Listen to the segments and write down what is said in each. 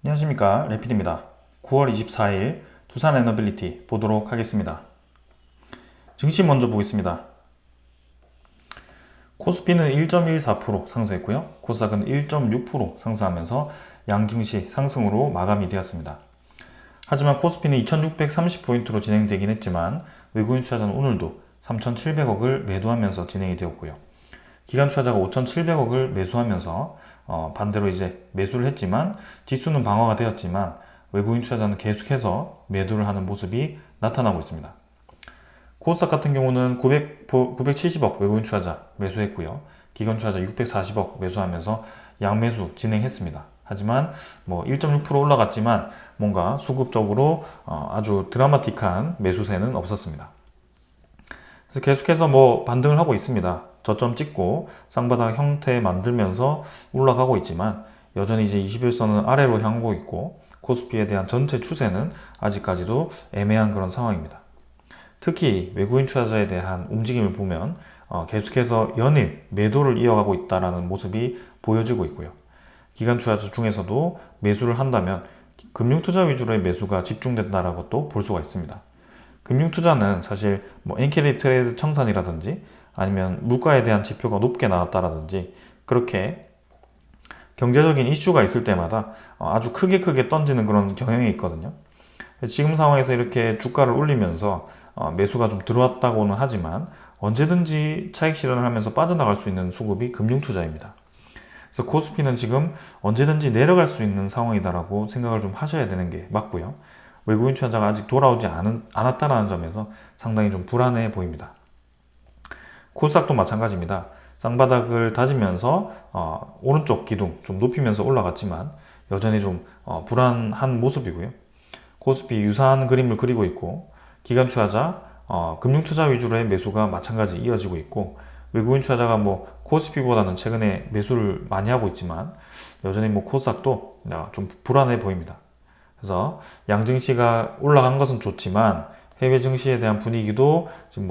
안녕하십니까, 레필입니다. 9월 24일 두산 에너빌리티 보도록 하겠습니다. 증시 먼저 보겠습니다. 코스피는 1.14% 상승했고요. 코스닥은 1.6% 상승하면서 양증시 상승으로 마감이 되었습니다. 하지만 코스피는 2630포인트로 진행되긴 했지만 외국인 투자자는 오늘도 3700억을 매도하면서 진행이 되었고요. 기관 투자자가 5700억을 매수하면서 반대로 이제 매수를 했지만 지수는 방어가 되었지만 외국인 투자자는 계속해서 매도를 하는 모습이 나타나고 있습니다. 코스닥 같은 경우는 970억 외국인 투자자 매수했고요. 기관 투자자 640억 매수하면서 양매수 진행했습니다. 하지만 1.6% 올라갔지만 뭔가 수급적으로 아주 드라마틱한 매수세는 없었습니다. 그래서 계속해서 반등을 하고 있습니다. 저점 찍고 쌍바닥 형태 만들면서 올라가고 있지만 여전히 이제 21선은 아래로 향하고 있고 코스피에 대한 전체 추세는 아직까지도 애매한 그런 상황입니다. 특히 외국인 투자자에 대한 움직임을 보면 계속해서 연일 매도를 이어가고 있다는 모습이 보여지고 있고요. 기관 투자자 중에서도 매수를 한다면 금융투자 위주로의 매수가 집중된다라고 또 볼 수가 있습니다. 금융투자는 사실 엔캐리 트레이드 청산이라든지 아니면 물가에 대한 지표가 높게 나왔다라든지 그렇게 경제적인 이슈가 있을 때마다 아주 크게 던지는 그런 경향이 있거든요. 지금 상황에서 이렇게 주가를 올리면서 매수가 좀 들어왔다고는 하지만 언제든지 차익 실현을 하면서 빠져나갈 수 있는 수급이 금융투자입니다. 그래서 코스피는 지금 언제든지 내려갈 수 있는 상황이다라고 생각을 좀 하셔야 되는 게 맞고요. 외국인 투자자가 아직 돌아오지 않았다는 점에서 상당히 좀 불안해 보입니다. 코스닥도 마찬가지입니다. 쌍바닥을 다지면서 오른쪽 기둥 좀 높이면서 올라갔지만 여전히 좀 불안한 모습이고요. 코스피 유사한 그림을 그리고 있고 기관 투자자, 금융투자 위주로의 매수가 마찬가지 이어지고 있고 외국인 투자자가 코스피보다는 최근에 매수를 많이 하고 있지만 여전히 코스닥도 좀 불안해 보입니다. 그래서 양증시가 올라간 것은 좋지만 해외 증시에 대한 분위기도 지금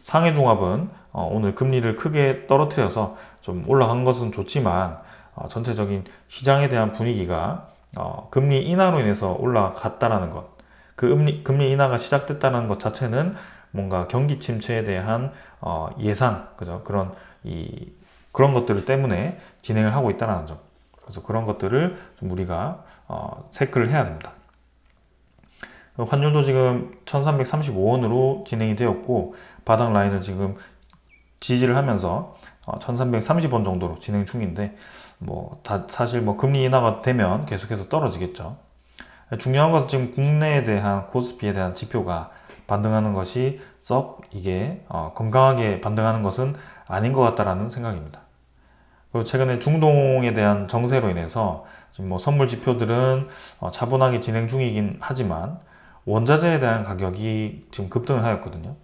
상해 종합은 오늘 금리를 크게 떨어뜨려서 좀 올라간 것은 좋지만 전체적인 시장에 대한 분위기가 금리 인하로 인해서 올라갔다라는 것, 그 금리 인하가 시작됐다는 것 자체는 뭔가 경기 침체에 대한 예상, 그죠? 그런 것들 때문에 진행을 하고 있다는 점. 그래서 그런 것들을 좀 우리가 체크를 해야 됩니다. 환율도 지금 1335원으로 진행이 되었고 바닥 라인을 지금 지지를 하면서 1330원 정도로 진행 중인데 사실 금리 인하가 되면 계속해서 떨어지겠죠. 중요한 것은 지금 국내에 대한 코스피에 대한 지표가 반등하는 것이 썩 이게 건강하게 반등하는 것은 아닌 것 같다라는 생각입니다. 그리고 최근에 중동에 대한 정세로 인해서 지금 선물 지표들은 차분하게 진행 중이긴 하지만 원자재에 대한 가격이 지금 급등을 하였거든요.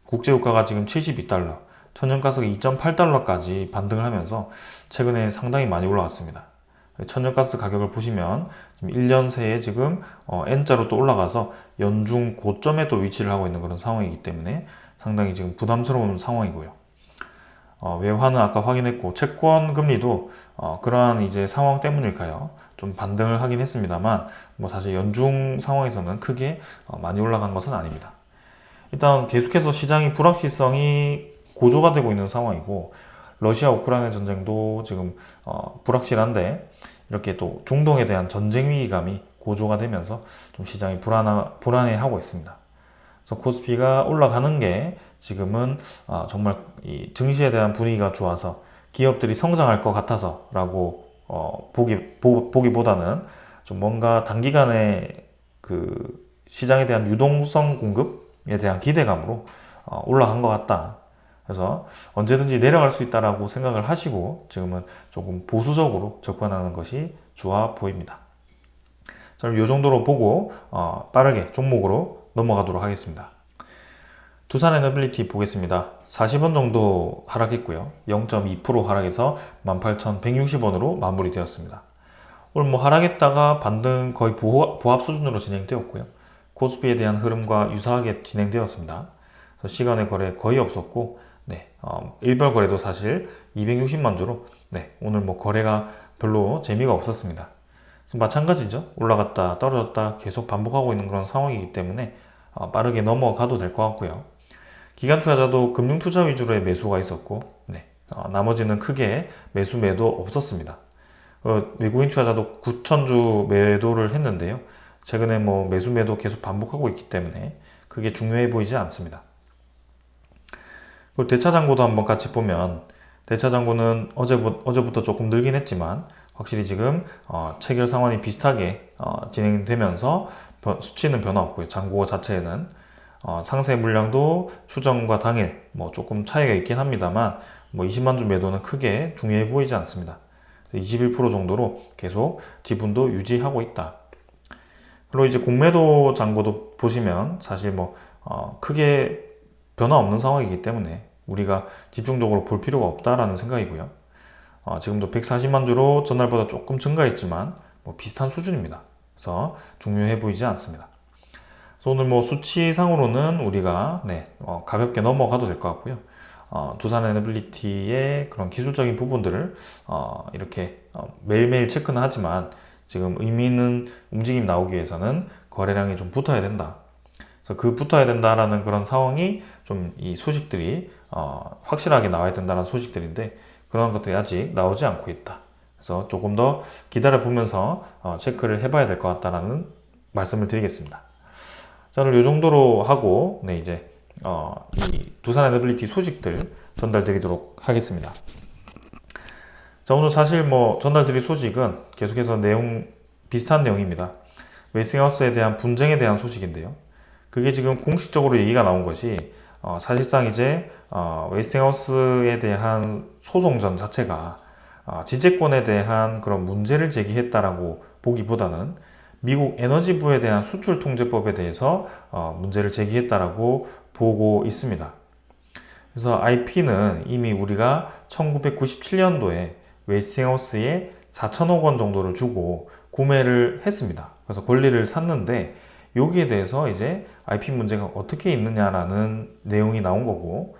국제유가가 지금 72달러, 천연가스가 2.8달러까지 반등을 하면서 최근에 상당히 많이 올라왔습니다. 천연가스 가격을 보시면 지금 1년 새에 지금 N자로 또 올라가서 연중 고점에 또 위치를 하고 있는 그런 상황이기 때문에 상당히 지금 부담스러운 상황이고요. 외환은 아까 확인했고 채권 금리도 그러한 이제 상황 때문일까요? 좀 반등을 하긴 했습니다만 사실 연중 상황에서는 크게 많이 올라간 것은 아닙니다. 일단 계속해서 시장이 불확실성이 고조가 되고 있는 상황이고 러시아 우크라이나 전쟁도 지금 불확실한데 이렇게 또 중동에 대한 전쟁 위기감이 고조가 되면서 좀 시장이 불안해하고 있습니다. 그래서 코스피가 올라가는 게 지금은 정말 이 증시에 대한 분위기가 좋아서 기업들이 성장할 것 같아서라고 보기보다는 좀 뭔가 단기간에 그 시장에 대한 유동성 공급에 대한 기대감으로 올라간 것 같다. 그래서 언제든지 내려갈 수 있다라고 생각을 하시고 지금은 조금 보수적으로 접근하는 것이 좋아 보입니다. 자, 이 정도로 보고 빠르게 종목으로 넘어가도록 하겠습니다. 두산 에너빌리티 보겠습니다. 40원 정도 하락했고요. 0.2% 하락해서 18,160원으로 마무리되었습니다. 오늘 하락했다가 반등 거의 보합 수준으로 진행되었고요. 코스피에 대한 흐름과 유사하게 진행되었습니다. 그래서 시간의 거래 거의 없었고 일별 거래도 사실 260만 주로 오늘 거래가 별로 재미가 없었습니다. 그래서 마찬가지죠. 올라갔다 떨어졌다 계속 반복하고 있는 그런 상황이기 때문에 빠르게 넘어가도 될 것 같고요. 기관 투자자도 금융 투자 위주로의 매수가 있었고, 나머지는 크게 매수 매도 없었습니다. 외국인 투자자도 9천주 매도를 했는데요. 최근에 뭐 매수 매도 계속 반복하고 있기 때문에 그게 중요해 보이지 않습니다. 그리고 대차장고도 한번 같이 보면 대차장고는 어제부터 조금 늘긴 했지만 확실히 지금 체결 상환이 비슷하게 진행되면서 수치는 변화 없고요. 장고 자체에는 상세 물량도 추정과 당일 뭐 조금 차이가 있긴 합니다만 뭐 20만 주 매도는 크게 중요해 보이지 않습니다. 21% 정도로 계속 지분도 유지하고 있다. 그리고 이제 공매도 잔고도 보시면 사실 뭐 크게 변화 없는 상황이기 때문에 우리가 집중적으로 볼 필요가 없다라는 생각이고요. 지금도 140만 주로 전날보다 조금 증가했지만 뭐 비슷한 수준입니다. 그래서 중요해 보이지 않습니다. 그래서 오늘 뭐 수치상으로는 우리가 가볍게 넘어가도 될 것 같고요. 두산 에너빌리티의 그런 기술적인 부분들을 이렇게 매일매일 체크는 하지만 지금 의미 있는 움직임 나오기 위해서는 거래량이 좀 붙어야 된다. 그래서 그 붙어야 된다라는 그런 상황이 좀 이 소식들이 확실하게 나와야 된다는 소식들인데 그런 것들이 아직 나오지 않고 있다. 그래서 조금 더 기다려 보면서 체크를 해봐야 될 것 같다라는 말씀을 드리겠습니다. 저는 이 정도로 하고 이제 이 두산 에너빌리티 소식들 전달드리도록 하겠습니다. 자, 오늘 사실 뭐 전달드릴 소식은 계속해서 비슷한 내용입니다. 웨스팅하우스에 대한 분쟁에 대한 소식인데요. 그게 지금 공식적으로 얘기가 나온 것이 사실상 이제 웨스팅하우스에 대한 소송전 자체가 지재권에 대한 그런 문제를 제기했다라고 보기보다는 미국 에너지부에 대한 수출 통제법에 대해서 문제를 제기했다라고 보고 있습니다. 그래서 IP는 이미 우리가 1997년도에 웨스팅하우스에 4천억 원 정도를 주고 구매를 했습니다. 그래서 권리를 샀는데 여기에 대해서 이제 IP 문제가 어떻게 있느냐라는 내용이 나온 거고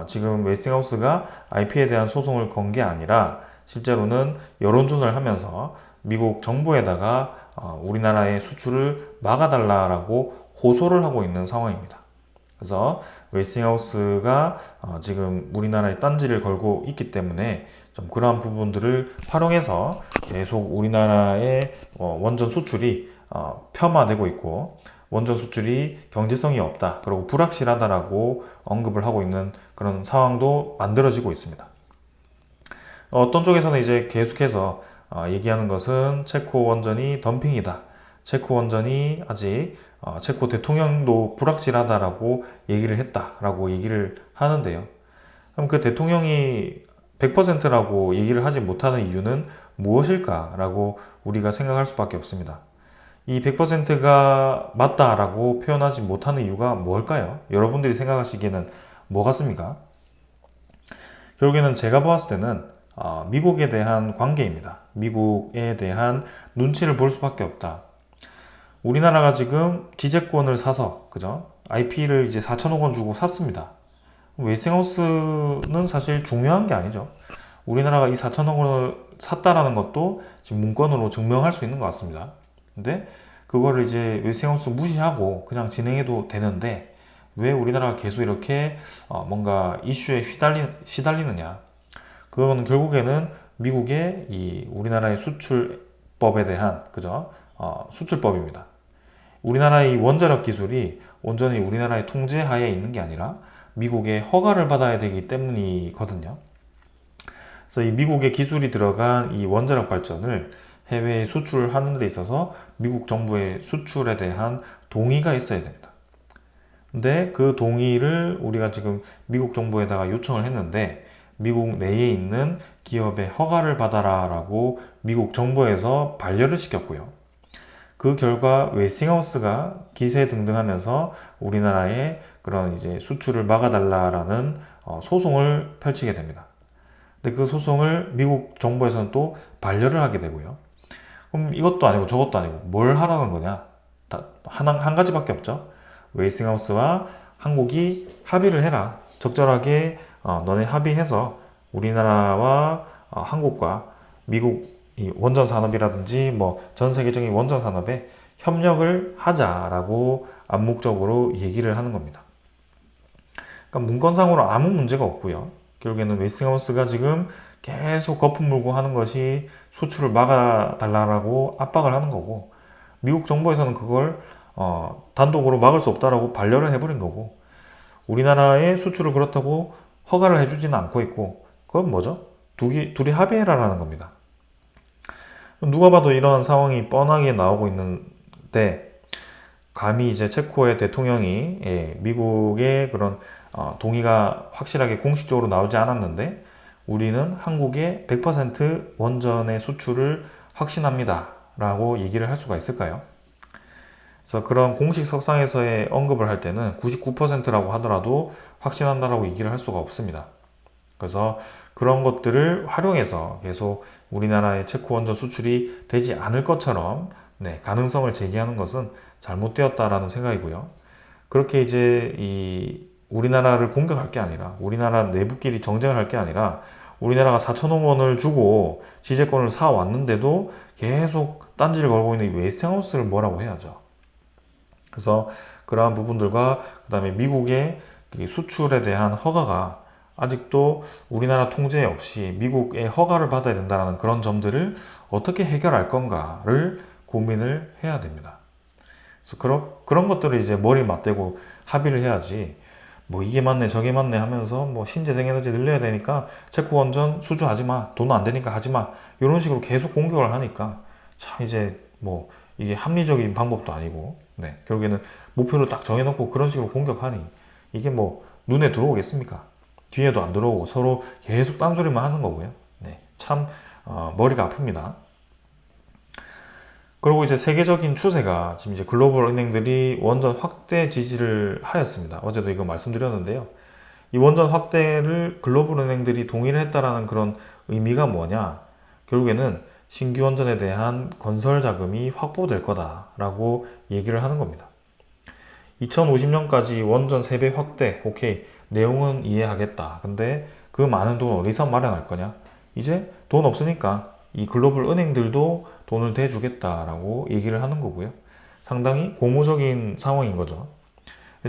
지금 웨스팅하우스가 IP에 대한 소송을 건 게 아니라 실제로는 여론전을 하면서 미국 정부에다가 우리나라의 수출을 막아달라고 호소를 하고 있는 상황입니다. 그래서 웨스팅하우스가 지금 우리나라에 딴지를 걸고 있기 때문에 좀 그러한 부분들을 활용해서 계속 우리나라의 원전 수출이 폄하되고 있고 원전 수출이 경제성이 없다 그리고 불확실하다라고 언급을 하고 있는 그런 상황도 만들어지고 있습니다. 어떤 쪽에서는 이제 계속해서 얘기하는 것은 체코 원전이 덤핑이다. 체코 원전이 아직 체코 대통령도 불확실하다라고 얘기를 했다라고 얘기를 하는데요. 그럼 그 대통령이 100%라고 얘기를 하지 못하는 이유는 무엇일까라고 우리가 생각할 수밖에 없습니다. 이 100%가 맞다라고 표현하지 못하는 이유가 뭘까요? 여러분들이 생각하시기에는 뭐 같습니까? 결국에는 제가 봤을 때는 미국에 대한 관계입니다. 미국에 대한 눈치를 볼 수밖에 없다. 우리나라가 지금 지재권을 사서, 그죠? IP를 이제 4천억 원 주고 샀습니다. 웨스팅하우스는 사실 중요한 게 아니죠. 우리나라가 이 4천억 원을 샀다라는 것도 지금 문건으로 증명할 수 있는 것 같습니다. 근데 그거를 이제 웨스팅하우스 무시하고 그냥 진행해도 되는데 왜 우리나라가 계속 이렇게 뭔가 이슈에 시달리느냐. 그거는 결국에는 미국의 이 우리나라의 수출법에 대한 그죠? 수출법입니다. 우리나라의 원자력 기술이 온전히 우리나라의 통제하에 있는 게 아니라 미국의 허가를 받아야 되기 때문이거든요. 그래서 이 미국의 기술이 들어간 이 원자력 발전을 해외에 수출하는 데 있어서 미국 정부의 수출에 대한 동의가 있어야 됩니다. 근데 그 동의를 우리가 지금 미국 정부에다가 요청을 했는데 미국 내에 있는 기업의 허가를 받아라 라고 미국 정부에서 반려를 시켰고요. 그 결과 웨스팅하우스가 기세 등등하면서 우리나라의 그런 이제 수출을 막아달라라는 소송을 펼치게 됩니다. 근데 그 소송을 미국 정부에서는 또 반려를 하게 되고요. 그럼 이것도 아니고 저것도 아니고 뭘 하라는 거냐? 한 가지밖에 없죠. 웨스팅하우스와 한국이 합의를 해라. 적절하게 너네 합의해서 우리나라와 한국과 미국 이 원전 산업이라든지 뭐 전 세계적인 원전 산업에 협력을 하자라고 암묵적으로 얘기를 하는 겁니다. 그러니까 문건상으로 아무 문제가 없고요. 결국에는 웨스팅하우스가 지금 계속 거품 물고 하는 것이 수출을 막아달라고 압박을 하는 거고, 미국 정부에서는 그걸 단독으로 막을 수 없다라고 반려를 해버린 거고, 우리나라의 수출을 그렇다고 허가를 해주지는 않고 있고, 그건 뭐죠? 둘이 합의해라라는 겁니다. 누가 봐도 이러한 상황이 뻔하게 나오고 있는데, 감히 이제 체코의 대통령이 미국의 그런 동의가 확실하게 공식적으로 나오지 않았는데, 우리는 한국의 100% 원전의 수출을 확신합니다 라고 얘기를 할 수가 있을까요? 그래서 그런 공식 석상에서의 언급을 할 때는 99%라고 하더라도 확신한다라고 얘기를 할 수가 없습니다. 그래서 그런 것들을 활용해서 계속 우리나라의 체코 원전 수출이 되지 않을 것처럼 가능성을 제기하는 것은 잘못되었다라는 생각이고요. 그렇게 이제 이 우리나라를 공격할 게 아니라, 우리나라 내부끼리 정쟁을 할 게 아니라, 우리나라가 4천억 원을 주고 지재권을 사왔는데도 계속 딴지를 걸고 있는 이 웨스팅하우스를 뭐라고 해야죠. 그래서 그러한 부분들과 그 다음에 미국의 수출에 대한 허가가 아직도 우리나라 통제 없이 미국의 허가를 받아야 된다는 그런 점들을 어떻게 해결할 건가를 고민을 해야 됩니다. 그래서 그런 것들을 이제 머리 맞대고 합의를 해야지, 뭐 이게 맞네 저게 맞네 하면서 뭐 신재생에너지 늘려야 되니까 체코 원전 수주하지 마, 돈 안 되니까 하지 마, 이런 식으로 계속 공격을 하니까 참 이제 뭐 이게 합리적인 방법도 아니고, 결국에는 목표를 딱 정해놓고 그런 식으로 공격하니 이게 뭐 눈에 들어오겠습니까? 뒤에도 안 들어오고 서로 계속 딴소리만 하는 거고요. 참 머리가 아픕니다. 그리고 이제 세계적인 추세가 지금 이제 글로벌 은행들이 원전 확대 지지를 하였습니다. 어제도 이거 말씀드렸는데요. 이 원전 확대를 글로벌 은행들이 동의를 했다라는 그런 의미가 뭐냐? 결국에는 신규 원전에 대한 건설 자금이 확보될 거다라고 얘기를 하는 겁니다. 2050년까지 원전 3배 확대, 오케이. 내용은 이해하겠다. 근데 그 많은 돈 어디서 마련할 거냐? 이제 돈 없으니까 이 글로벌 은행들도 돈을 대주겠다라고 얘기를 하는 거고요. 상당히 고무적인 상황인 거죠.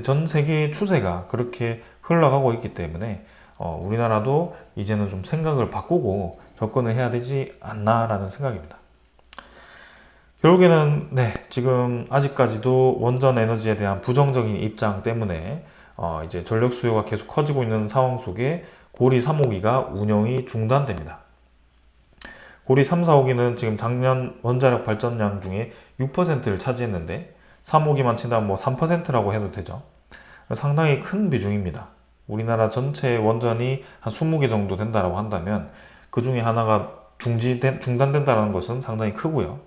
전 세계의 추세가 그렇게 흘러가고 있기 때문에 우리나라도 이제는 좀 생각을 바꾸고 접근을 해야 되지 않나라는 생각입니다. 결국에는 지금 아직까지도 원전 에너지에 대한 부정적인 입장 때문에 이제 전력 수요가 계속 커지고 있는 상황 속에 고리 3호기가 운영이 중단됩니다. 고리 3, 4호기는 지금 작년 원자력 발전량 중에 6%를 차지했는데 3호기만 친다면 뭐 3%라고 해도 되죠. 상당히 큰 비중입니다. 우리나라 전체 원전이 한 20개 정도 된다고 한다면 그 중에 하나가 중단된다는 것은 상당히 크고요.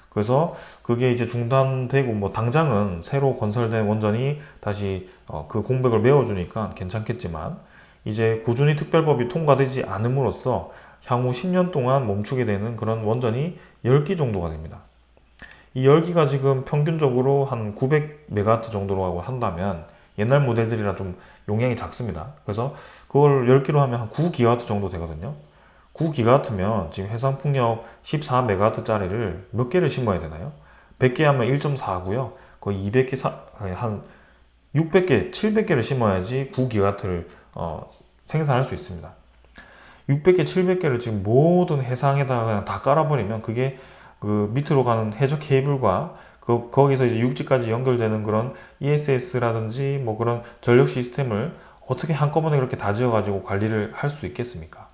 그래서 그게 이제 중단되고 뭐 당장은 새로 건설된 원전이 다시 그 공백을 메워주니까 괜찮겠지만, 이제 꾸준히 특별법이 통과되지 않음으로써 향후 10년 동안 멈추게 되는 그런 원전이 10기 정도가 됩니다. 이 10기가 지금 평균적으로 한 900메가와트 정도로 한다면 옛날 모델들이라 좀 용량이 작습니다. 그래서 그걸 10기로 하면 한 9기가와트 정도 되거든요. 9기가와트면 지금 해상풍력 14메가와트짜리를 몇 개를 심어야 되나요? 100개 하면 1.4고요. 거의 200개, 한 600개, 700개를 심어야지 9기가와트를 생산할 수 있습니다. 600개, 700개를 지금 모든 해상에다가 그냥 다 깔아버리면 그게 그 밑으로 가는 해저 케이블과 거기서 이제 육지까지 연결되는 그런 ESS라든지 뭐 그런 전력 시스템을 어떻게 한꺼번에 그렇게 다 지어가지고 관리를 할 수 있겠습니까?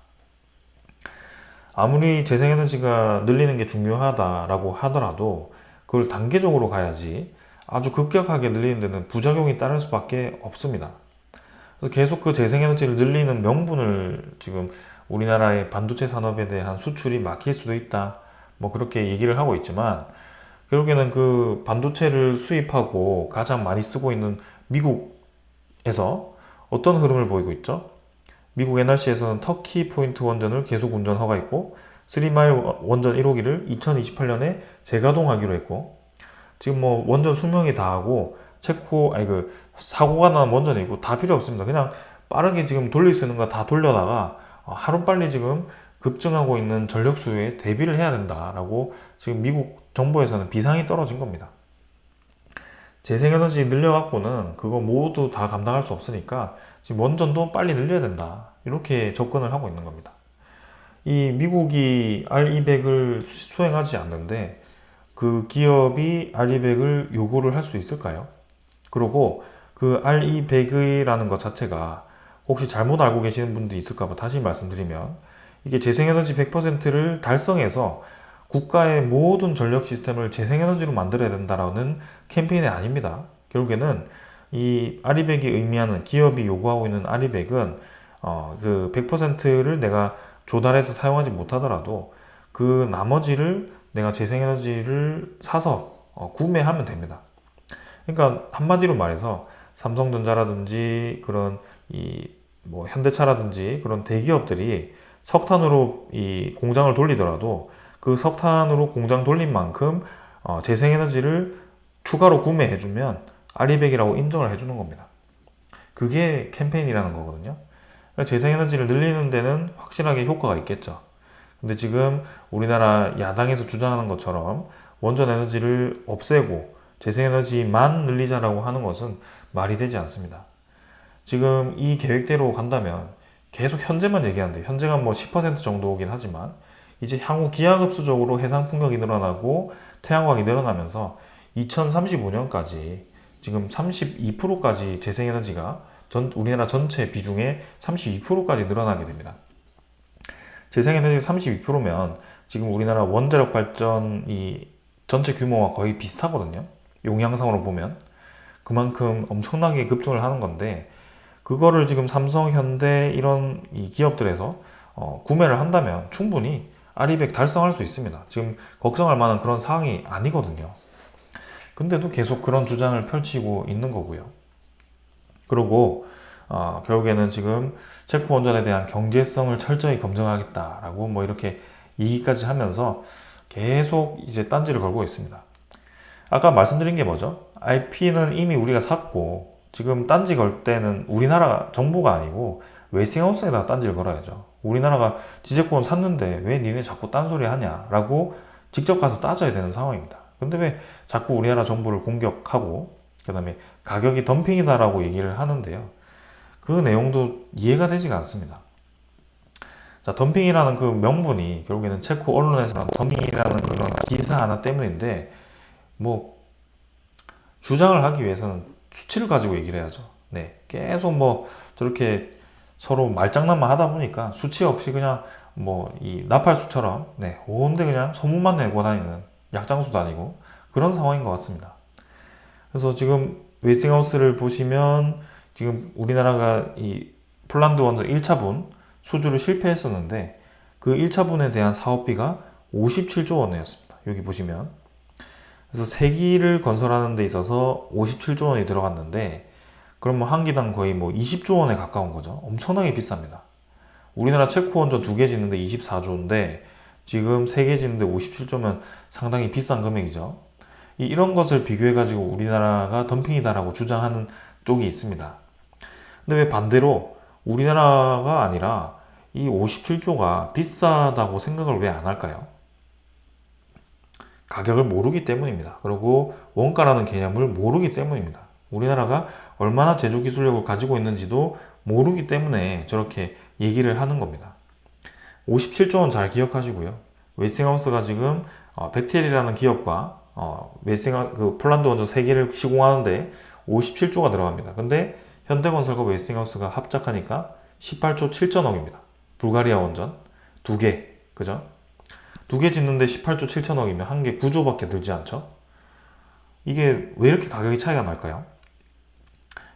아무리 재생에너지가 늘리는 게 중요하다라고 하더라도 그걸 단계적으로 가야지 아주 급격하게 늘리는 데는 부작용이 따를 수밖에 없습니다. 그래서 계속 그 재생에너지를 늘리는 명분을 지금 우리나라의 반도체 산업에 대한 수출이 막힐 수도 있다, 뭐 그렇게 얘기를 하고 있지만, 결국에는 그 반도체를 수입하고 가장 많이 쓰고 있는 미국에서 어떤 흐름을 보이고 있죠? 미국 NRC에서는 터키 포인트 원전을 계속 운전 허가했고, 3마일 원전 1호기를 2028년에 재가동하기로 했고, 지금 뭐 원전 수명이 다하고 사고가 난 원전이고 다 필요 없습니다. 그냥 빠르게 지금 돌릴 수 있는 거 다 돌려다가 하루빨리 지금 급증하고 있는 전력 수요에 대비를 해야 된다라고 지금 미국 정부에서는 비상이 떨어진 겁니다. 재생에너지 늘려갖고는 그거 모두 다 감당할 수 없으니까 지금 원전도 빨리 늘려야 된다. 이렇게 접근을 하고 있는 겁니다. 이 미국이 R200을 수행하지 않는데 그 기업이 R200을 요구를 할 수 있을까요? 그리고 그 R200이라는 것 자체가 혹시 잘못 알고 계시는 분도 있을까 봐 다시 말씀드리면 이게 재생에너지 100%를 달성해서 국가의 모든 전력 시스템을 재생에너지로 만들어야 된다라는 캠페인이 아닙니다. 결국에는 이 R200이 의미하는 기업이 요구하고 있는 R200은 그 100%를 내가 조달해서 사용하지 못하더라도 그 나머지를 내가 재생에너지를 사서 구매하면 됩니다. 그러니까 한마디로 말해서 삼성전자라든지 그런 이 뭐 현대차라든지 그런 대기업들이 석탄으로 이 공장을 돌리더라도 그 석탄으로 공장 돌린 만큼 재생에너지를 추가로 구매해주면 R200이라고 인정을 해주는 겁니다. 그게 캠페인이라는 거거든요. 그러니까 재생에너지를 늘리는 데는 확실하게 효과가 있겠죠. 근데 지금 우리나라 야당에서 주장하는 것처럼 원전 에너지를 없애고 재생에너지만 늘리자라고 하는 것은 말이 되지 않습니다. 지금 이 계획대로 간다면 계속 현재만 얘기하는데 현재가 뭐 10% 정도긴 하지만 이제 향후 기하급수적으로 해상 풍력이 늘어나고 태양광이 늘어나면서 2035년까지 지금 32%까지 재생에너지가 우리나라 전체 비중의 32%까지 늘어나게 됩니다. 재생에너지 32%면 지금 우리나라 원자력 발전이 전체 규모와 거의 비슷하거든요. 용량상으로 보면 그만큼 엄청나게 급증을 하는 건데 그거를 지금 삼성, 현대 이런 이 기업들에서 구매를 한다면 충분히 R200 달성할 수 있습니다. 지금 걱정할 만한 그런 상황이 아니거든요. 근데도 계속 그런 주장을 펼치고 있는 거고요. 그리고 결국에는 지금 체코 원전에 대한 경제성을 철저히 검증하겠다라고 뭐 이렇게 얘기까지 하면서 계속 이제 딴지를 걸고 있습니다. 아까 말씀드린 게 뭐죠? IP는 이미 우리가 샀고 지금 딴지 걸 때는 우리나라 정부가 아니고 웨스팅하우스에다 딴지를 걸어야죠. 우리나라가 지재권 샀는데 왜 니네 자꾸 딴소리 하냐라고 직접 가서 따져야 되는 상황입니다. 근데 왜 자꾸 우리나라 정부를 공격하고 그 다음에 가격이 덤핑이다라고 얘기를 하는데요. 그 내용도 이해가 되지가 않습니다. 자, 덤핑이라는 그 명분이 결국에는 체코 언론에서는 덤핑이라는 그런 기사 하나 때문인데 뭐 주장을 하기 위해서는 수치를 가지고 얘기를 해야죠. 네, 계속 뭐 저렇게 서로 말장난만 하다 보니까 수치 없이 그냥 뭐 이 나팔수처럼 네, 온데 그냥 소문만 내고 다니는 약장수도 아니고 그런 상황인 것 같습니다. 그래서 지금 웨스팅하우스를 보시면 지금 우리나라가 이 폴란드 원전 1차분 수주를 실패했었는데 그 1차분에 대한 사업비가 57조 원이었습니다. 여기 보시면 그래서 3기를 건설하는 데 있어서 57조 원이 들어갔는데 그럼 뭐 한 기당 거의 뭐 20조 원에 가까운 거죠. 엄청나게 비쌉니다. 우리나라 체코 원전 2개 짓는데 24조인데 지금 3개 짓는데 57조면 상당히 비싼 금액이죠. 이런 것을 비교해 가지고 우리나라가 덤핑이다라고 주장하는 쪽이 있습니다. 근데 왜 반대로 우리나라가 아니라 이 57조가 비싸다고 생각을 왜 안 할까요? 가격을 모르기 때문입니다. 그리고 원가라는 개념을 모르기 때문입니다. 우리나라가 얼마나 제조 기술력을 가지고 있는지도 모르기 때문에 저렇게 얘기를 하는 겁니다. 57조 원 잘 기억하시고요. 웨스팅하우스가 지금 벡텔이라는 기업과 그 폴란드 원전 3개를 시공하는데 57조가 들어갑니다. 근데 현대건설과 웨스팅하우스가 합작하니까 18조 7천억입니다. 불가리아 원전 2개, 그죠? 2개 짓는데 18조 7천억이면 한 개 9조밖에 들지 않죠? 이게 왜 이렇게 가격이 차이가 날까요?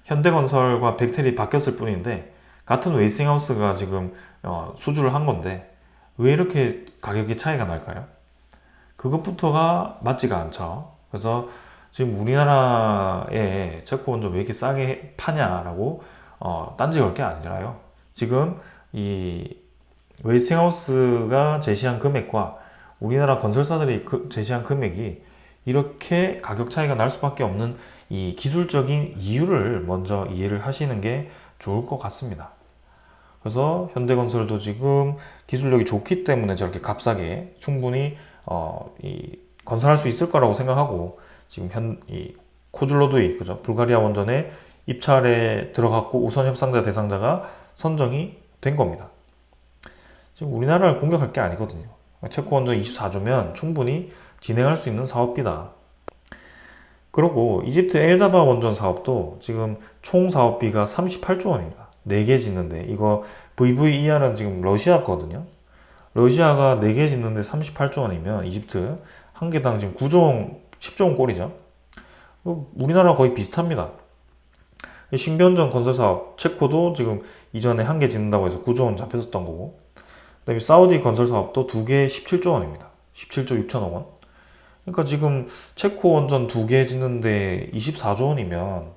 현대건설과 벡텔이 바뀌었을 뿐인데 같은 웨이스팅하우스가 지금 수주를 한 건데 왜 이렇게 가격이 차이가 날까요? 그것부터가 맞지가 않죠. 그래서 지금 우리나라에 체코 원전 왜 이렇게 싸게 파냐라고 딴지 걸 게 아니라요. 지금 이 웨이스팅하우스가 제시한 금액과 우리나라 건설사들이 제시한 금액이 이렇게 가격 차이가 날 수밖에 없는 이 기술적인 이유를 먼저 이해를 하시는 게 좋을 것 같습니다. 그래서 현대건설도 지금 기술력이 좋기 때문에 저렇게 값싸게 충분히 건설할 수 있을 거라고 생각하고 지금 이 코줄로두이 그죠? 불가리아 원전에 입찰에 들어갔고 우선 협상자 대상자가 선정이 된 겁니다. 지금 우리나라를 공격할 게 아니거든요. 체코 원전 24조면 충분히 진행할 수 있는 사업비다. 그리고 이집트 엘다바 원전 사업도 지금 총 사업비가 38조 원입니다. 4개 짓는데 이거 VVER은 지금 러시아 거든요. 러시아가 4개 짓는데 38조 원이면 이집트 한 개당 지금 9조 원, 10조 원 꼴이죠. 우리나라 거의 비슷합니다. 신변전 건설 사업 체코도 지금 이전에 한 개 짓는다고 해서 9조 원 잡혔었던 거고, 그다음에 사우디 건설 사업도 2개 17조 원입니다. 17조 6천억 원. 그러니까 지금 체코 원전 2개 짓는데 24조 원이면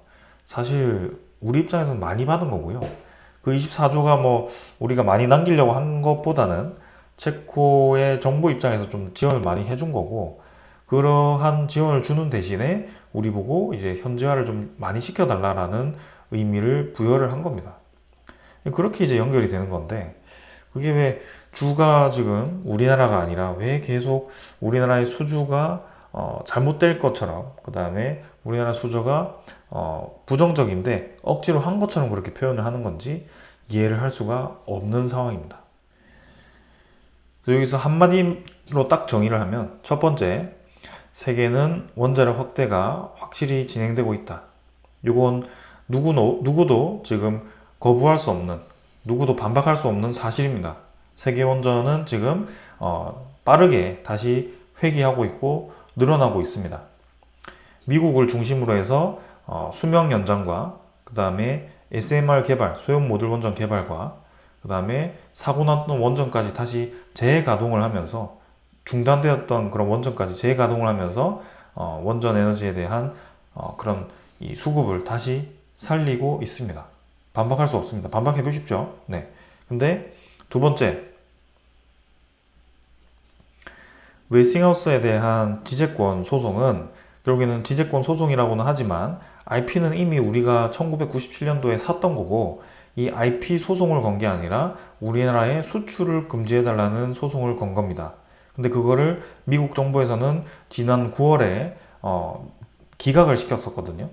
사실 우리 입장에서는 많이 받은 거고요. 그 24조가 뭐 우리가 많이 남기려고 한 것보다는 체코의 정부 입장에서 좀 지원을 많이 해준 거고, 그러한 지원을 주는 대신에 우리 보고 이제 현지화를 좀 많이 시켜달라라는 의미를 부여를 한 겁니다. 그렇게 이제 연결이 되는 건데, 그게 왜 주가 지금 우리나라가 아니라 왜 계속 우리나라의 수주가 잘못될 것처럼, 그 다음에 우리나라 수주가 부정적인데 억지로 한 것처럼 그렇게 표현을 하는 건지 이해를 할 수가 없는 상황입니다. 여기서 한마디로 딱 정의를 하면, 첫 번째, 세계는 원자력 확대가 확실히 진행되고 있다. 이건 누구도 지금 거부할 수 없는, 누구도 반박할 수 없는 사실입니다. 세계 원전은 지금 빠르게 다시 회귀하고 있고 늘어나고 있습니다. 미국을 중심으로 해서 수명 연장과 그 다음에 SMR 개발, 소형 모듈 원전 개발과 그 다음에 사고 났던 원전까지 다시 재가동을 하면서, 중단되었던 그런 원전까지 재가동을 하면서 원전 에너지에 대한 그런 이 수급을 다시 살리고 있습니다. 반박할 수 없습니다. 반박해 보십시오. 네. 근데 두 번째, 웨스팅하우스에 대한 지재권 소송은 결국에는 지재권 소송이라고는 하지만 IP는 이미 우리가 1997년도에 샀던 거고, 이 IP 소송을 건 게 아니라 우리나라의 수출을 금지해달라는 소송을 건 겁니다. 근데 그거를 미국 정부에서는 지난 9월에 기각을 시켰었거든요.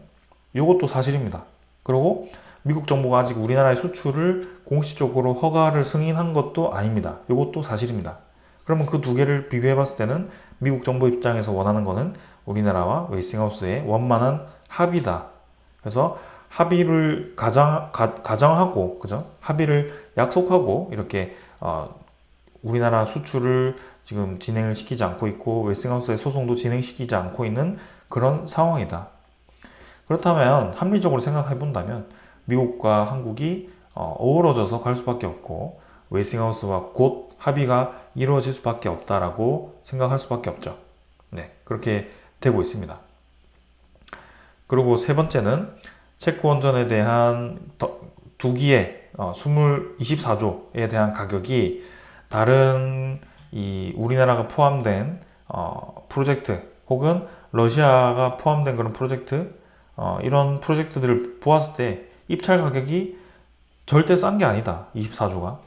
이것도 사실입니다. 그리고 미국 정부가 아직 우리나라의 수출을 공식적으로 허가를 승인한 것도 아닙니다. 이것도 사실입니다. 그러면 그 두 개를 비교해 봤을 때는 미국 정부 입장에서 원하는 거는 우리나라와 웨스팅하우스의 원만한 합의다. 그래서 합의를 가정하고, 그죠? 합의를 약속하고 이렇게 우리나라 수출을 지금 진행을 시키지 않고 있고, 웨스팅하우스의 소송도 진행시키지 않고 있는 그런 상황이다. 그렇다면 합리적으로 생각해 본다면 미국과 한국이 어우러져서 갈 수밖에 없고, 웨스팅하우스와 곧 합의가 이루어질 수밖에 없다라고 생각할 수밖에 없죠. 네, 그렇게 되고 있습니다. 그리고 세 번째는 체코 원전에 대한 두 기의 24조에 대한 가격이 다른 이 우리나라가 포함된 프로젝트 혹은 러시아가 포함된 그런 프로젝트, 이런 프로젝트들을 보았을 때 입찰 가격이 절대 싼 게 아니다. 24조가.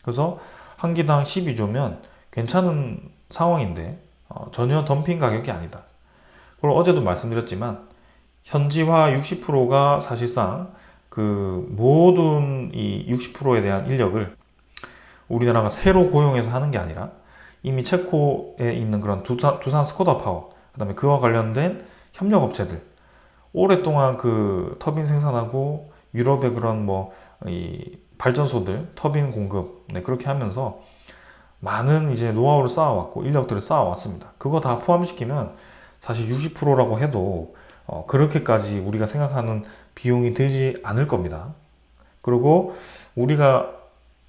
그래서 한 기당 12조면 괜찮은 상황인데 전혀 덤핑 가격이 아니다. 그리고 어제도 말씀드렸지만 현지화 60%가 사실상 그 모든 이 60%에 대한 인력을 우리나라가 새로 고용해서 하는 게 아니라 이미 체코에 있는 그런 두산 스코다 파워, 그 다음에 그와 관련된 협력업체들, 오랫동안 그 터빈 생산하고 유럽의 그런 이 발전소들 터빈 공급, 네, 그렇게 하면서 많은 이제 노하우를 쌓아왔고 인력들을 쌓아왔습니다. 그거 다 포함시키면 사실 60%라고 해도 그렇게까지 우리가 생각하는 비용이 들지 않을 겁니다. 그리고 우리가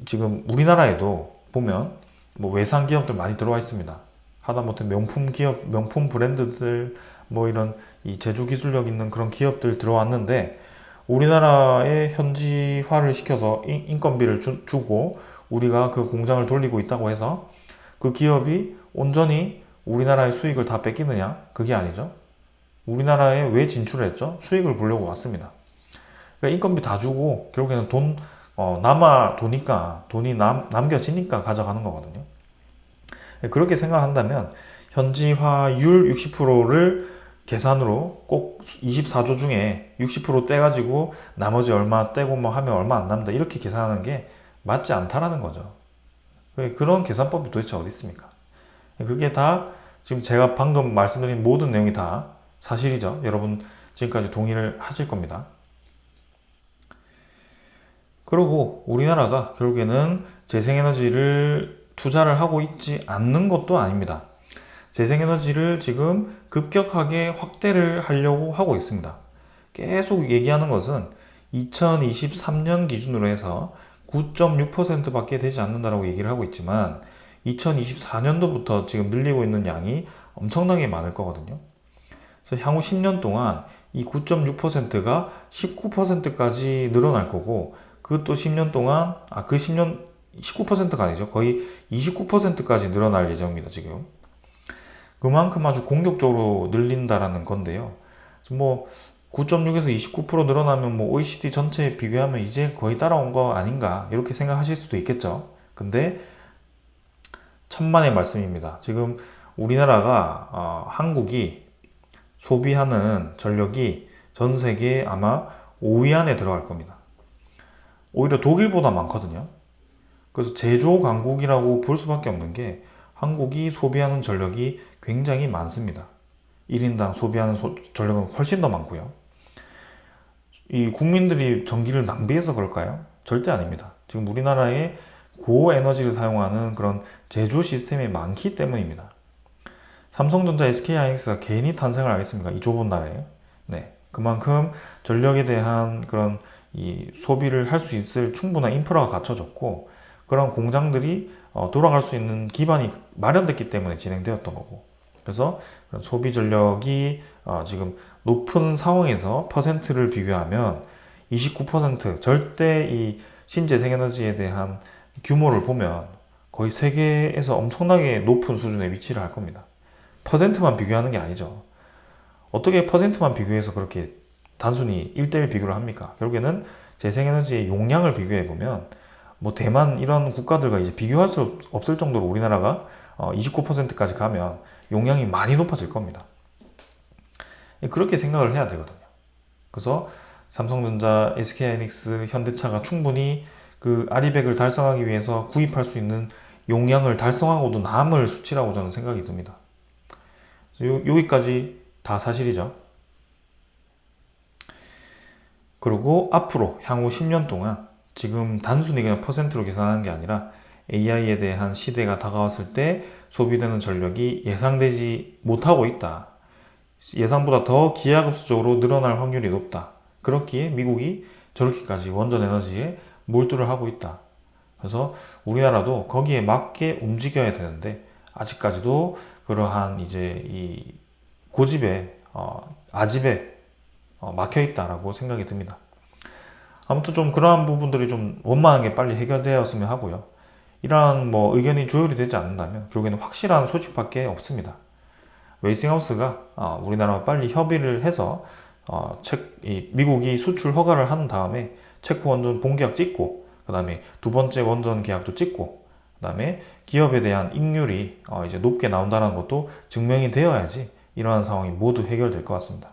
지금 우리나라에도 보면 외상 기업들 많이 들어와 있습니다. 하다못해 명품 기업, 명품 브랜드들, 이런 이 제조 기술력 있는 그런 기업들 들어왔는데, 우리나라에 현지화를 시켜서 인건비를 주고 우리가 그 공장을 돌리고 있다고 해서 그 기업이 온전히 우리나라의 수익을 다 뺏기느냐? 그게 아니죠. 우리나라에 왜 진출을 했죠? 수익을 보려고 왔습니다. 그러니까 인건비 다 주고 결국에는 돈 남아 도니까 돈이 남겨지니까 가져가는 거거든요. 그렇게 생각한다면 현지화율 60%를 계산으로 꼭 24조 중에 60% 떼가지고 나머지 얼마 떼고 뭐 하면 얼마 안 남는다 이렇게 계산하는 게 맞지 않다라는 거죠. 그런 계산법이 도대체 어디 있습니까? 그게 다 지금 제가 방금 말씀드린 모든 내용이 다 사실이죠. 여러분 지금까지 동의를 하실 겁니다. 그리고 우리나라가 결국에는 재생에너지를 투자를 하고 있지 않는 것도 아닙니다. 재생에너지를 지금 급격하게 확대를 하려고 하고 있습니다. 계속 얘기하는 것은 2023년 기준으로 해서 9.6%밖에 되지 않는다라고 얘기를 하고 있지만 2024년도부터 지금 늘리고 있는 양이 엄청나게 많을 거거든요. 그래서 향후 10년 동안 이 9.6%가 19%까지 늘어날 거고 그것도 10년 동안 그 10년 19%가 아니죠. 거의 29%까지 늘어날 예정입니다. 지금. 그만큼 아주 공격적으로 늘린다라는 건데요. 뭐 9.6에서 29% 늘어나면 뭐 OECD 전체에 비교하면 이제 거의 따라온 거 아닌가 이렇게 생각하실 수도 있겠죠. 근데 천만의 말씀입니다. 지금 우리나라가 한국이 소비하는 전력이 전 세계 아마 5위 안에 들어갈 겁니다. 오히려 독일보다 많거든요. 그래서 제조 강국이라고 볼 수밖에 없는 게 한국이 소비하는 전력이 굉장히 많습니다. 1인당 소비하는 전력은 훨씬 더 많고요. 이 국민들이 전기를 낭비해서 그럴까요? 절대 아닙니다. 지금 우리나라에 고에너지를 사용하는 그런 제조 시스템이 많기 때문입니다. 삼성전자, SK하이닉스가 괜히 탄생을 하겠습니까? 이 좁은 나라에. 네. 그만큼 전력에 대한 그런 이 소비를 할 수 있을 충분한 인프라가 갖춰졌고, 그런 공장들이 돌아갈 수 있는 기반이 마련됐기 때문에 진행되었던 거고. 그래서 소비 전력이 지금 높은 상황에서 퍼센트를 비교하면 29% 절대 이 신재생에너지에 대한 규모를 보면 거의 세계에서 엄청나게 높은 수준에 위치를 할 겁니다. 퍼센트만 비교하는 게 아니죠. 어떻게 퍼센트만 비교해서 그렇게 단순히 1대1 비교를 합니까? 결국에는 재생에너지의 용량을 비교해보면 뭐 대만 이런 국가들과 이제 비교할 수 없을 정도로 우리나라가 29%까지 가면 용량이 많이 높아질 겁니다. 그렇게 생각을 해야 되거든요. 그래서 삼성전자, SK하이닉스, 현대차가 충분히 그 아리백을 달성하기 위해서 구입할 수 있는 용량을 달성하고도 남을 수치라고 저는 생각이 듭니다. 여기까지 다 사실이죠. 그리고 앞으로 향후 10년 동안 지금 단순히 그냥 퍼센트로 계산하는 게 아니라 AI에 대한 시대가 다가왔을 때 소비되는 전력이 예상되지 못하고 있다. 예상보다 더 기하급수적으로 늘어날 확률이 높다. 그렇기에 미국이 저렇게까지 원전 에너지에 몰두를 하고 있다. 그래서 우리나라도 거기에 맞게 움직여야 되는데 아직까지도 그러한 이제 이 고집에 아집에 막혀 있다라고 생각이 듭니다. 아무튼 좀 그러한 부분들이 좀 원만하게 빨리 해결되었으면 하고요. 이러한 뭐 의견이 조율이 되지 않는다면 결국에는 확실한 소식밖에 없습니다. 웨이싱하우스가 우리나라와 빨리 협의를 해서 미국이 수출 허가를 한 다음에 체코 원전 본계약 찍고 그 다음에 두 번째 원전 계약도 찍고 그 다음에 기업에 대한 익률이 이제 높게 나온다는 것도 증명이 되어야지 이러한 상황이 모두 해결될 것 같습니다.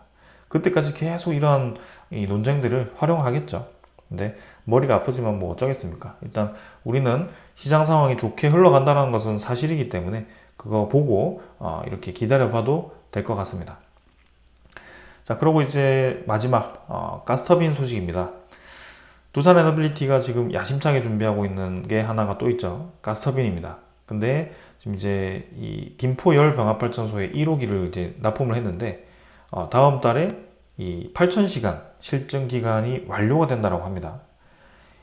그때까지 계속 이러한 이 논쟁들을 활용하겠죠. 근데 머리가 아프지만 뭐 어쩌겠습니까? 일단 우리는 시장 상황이 좋게 흘러간다는 것은 사실이기 때문에 그거 보고 이렇게 기다려봐도 될 것 같습니다. 자, 그리고 이제 마지막 가스터빈 소식입니다. 두산 에너빌리티가 지금 야심차게 준비하고 있는 게 하나가 또 있죠. 가스터빈입니다. 근데 지금 이제 이 김포 열병합발전소에 1호기를 이제 납품을 했는데 다음 달에 이 8,000시간 실증 기간이 완료가 된다고 합니다.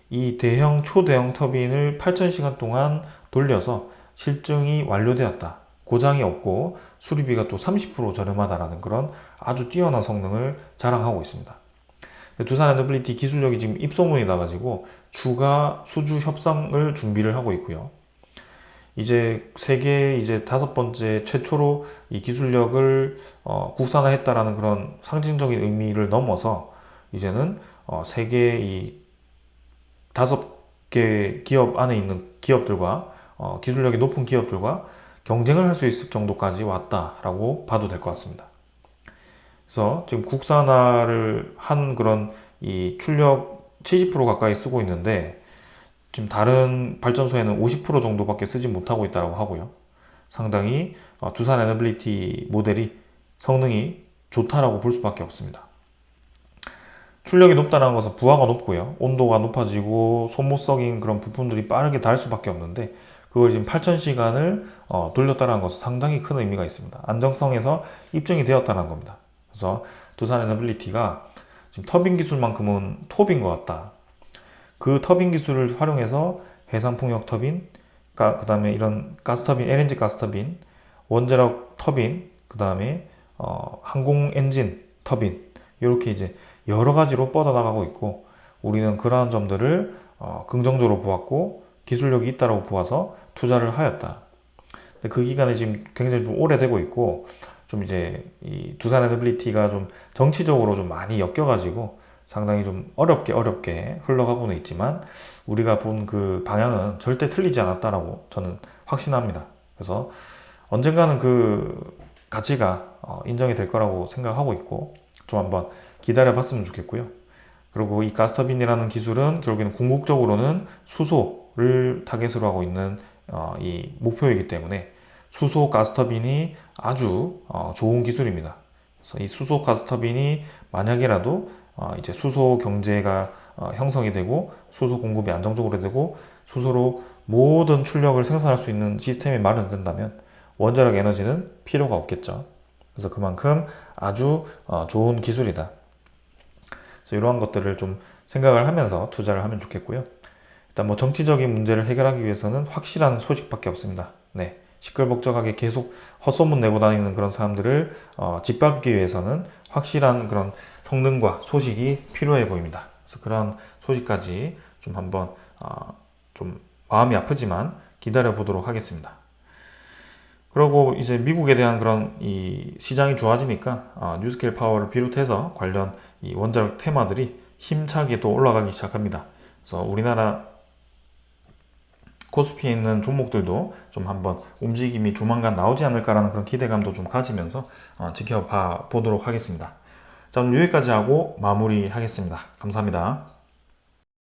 이 대형 초대형 터빈을 8,000시간 동안 돌려서 실증이 완료되었다. 고장이 없고 수리비가 또 30% 저렴하다라는 그런 아주 뛰어난 성능을 자랑하고 있습니다. 두산 에너빌리티 기술력이 지금 입소문이 나가지고 추가 수주 협상을 준비를 하고 있고요. 이제 세계 이제 5번째 최초로 이 기술력을 국산화했다라는 그런 상징적인 의미를 넘어서 이제는 세계 이 5개 기업 안에 있는 기업들과 기술력이 높은 기업들과 경쟁을 할 수 있을 정도까지 왔다라고 봐도 될 것 같습니다. 그래서 지금 국산화를 한 그런 이 출력 70% 가까이 쓰고 있는데 지금 다른 발전소에는 50% 정도밖에 쓰지 못하고 있다고 하고요. 상당히 두산 에너빌리티 모델이 성능이 좋다라고 볼 수밖에 없습니다. 출력이 높다는 것은 부하가 높고요. 온도가 높아지고 소모성인 그런 부품들이 빠르게 닳을 수밖에 없는데 그걸 지금 8000시간을 돌렸다는 것은 상당히 큰 의미가 있습니다. 안정성에서 입증이 되었다는 겁니다. 그래서 두산 에너빌리티가 지금 터빈 기술만큼은 톱인 것 같다. 그 터빈 기술을 활용해서 해상풍력 터빈, 그 다음에 이런 가스터빈, LNG 가스터빈, 원자력 터빈, 그 다음에 항공 엔진 터빈 이렇게 이제 여러 가지로 뻗어나가고 있고 우리는 그러한 점들을 긍정적으로 보았고 기술력이 있다고 보아서 투자를 하였다. 근데 그 기간이 지금 굉장히 좀 오래되고 있고 좀 이제 이 두산 에너빌리티가 좀 정치적으로 좀 많이 엮여가지고 상당히 좀 어렵게 흘러가고는 있지만 우리가 본 그 방향은 절대 틀리지 않았다라고 저는 확신합니다. 그래서 언젠가는 그 가치가 인정이 될 거라고 생각하고 있고 좀 한번 기다려 봤으면 좋겠고요. 그리고 이 가스터빈이라는 기술은 결국에는 궁극적으로는 수소를 타겟으로 하고 있는 이 목표이기 때문에 수소 가스터빈이 아주 좋은 기술입니다. 그래서 이 수소 가스터빈이 만약이라도 이제 수소 경제가 형성이 되고 수소 공급이 안정적으로 되고 수소로 모든 출력을 생산할 수 있는 시스템이 마련된다면 원자력 에너지는 필요가 없겠죠. 그래서 그만큼 아주 좋은 기술이다. 그래서 이러한 것들을 좀 생각을 하면서 투자를 하면 좋겠고요. 일단 뭐 정치적인 문제를 해결하기 위해서는 확실한 소식밖에 없습니다. 네. 시끌벅적하게 계속 헛소문 내고 다니는 그런 사람들을 짓밟기 위해서는 확실한 그런 성능과 소식이 필요해 보입니다. 그래서 그런 소식까지 좀 한번 좀 마음이 아프지만 기다려 보도록 하겠습니다. 그리고 이제 미국에 대한 그런 이 시장이 좋아지니까 뉴스케일 파워를 비롯해서 관련 이 원자력 테마들이 힘차게 또 올라가기 시작합니다. 그래서 우리나라 코스피에 있는 종목들도 좀 한번 움직임이 조만간 나오지 않을까라는 그런 기대감도 좀 가지면서 지켜봐 보도록 하겠습니다. 자, 오늘 여기까지 하고 마무리하겠습니다. 감사합니다.